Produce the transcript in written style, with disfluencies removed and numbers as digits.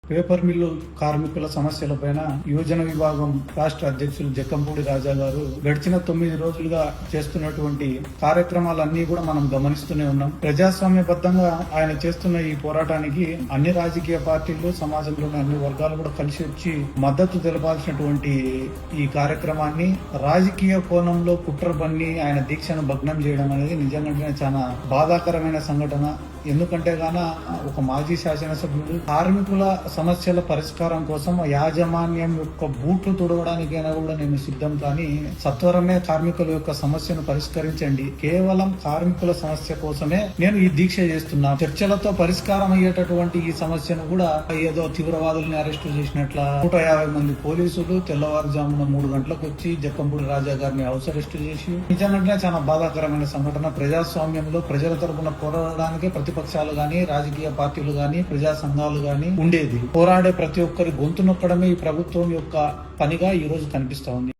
Paper mill కార్మికుల సమస్యలపైన యువజన విభాగం రాష్ట్ర అధ్యక్షులు జక్కంపూడి రాజా గారు గడిచిన 9 రోజులుగా చేస్తున్నటువంటి కార్యక్రమాలన్నీ కూడా మనం గమనిస్తూనే ఉన్నాం. ప్రజాస్వామ్యబద్ధంగా ఆయన చేస్తున్న ఈ పోరాటానికి అన్ని రాజకీయ పార్టీలు, సమాజంలోని అన్ని వర్గాలు కూడా కలిసి వచ్చి మద్దతు తెలపాల్సినటువంటి ఈ కార్యక్రమాన్ని రాజకీయ కోణంలో కుట్ర బన్ని ఆయన దీక్షను భగ్నం చేయడం అనేది నిజంగానే చాలా బాధాకరమైన సంఘటన. ఎందుకంటే గాన ఒక మాజీ శాసనసభ్యుడు కార్మికుల సమస్యల పరిష్కారం కోసం యాజమాన్యం యొక్క బూట్లు తుడవడానికైనా కూడా నేను సిద్ధం, కానీ సత్వరమే కార్మికుల యొక్క సమస్యను పరిష్కరించండి, కేవలం కార్మికుల సమస్య కోసమే నేను ఈ దీక్ష చేస్తున్నా. చర్చలతో పరిష్కారం అయ్యేటటువంటి ఈ సమస్యను కూడా ఏదో తీవ్రవాదుల్ని అరెస్టు చేసినట్ల 150 మంది పోలీసులు తెల్లవారుజామున 3 గంటలకు వచ్చి జక్కంపూడి రాజా గారిని హౌస్ అరెస్టు చేసి నిజంగానే చాలా బాధాకరమైన సంఘటన. ప్రజాస్వామ్యంలో ప్రజల తరపున పోరాడడానికి ప్రతిపక్షాలు గాని, రాజకీయ పార్టీలు గాని, ప్రజా సంఘాలు గాని ఉండేది. పోరాడే ప్రతి ఒక్కరి గొంతు నొక్కడమే ఈ ప్రభుత్వం యొక్క పనిగా ఈ రోజు కనిపిస్తా ఉంది.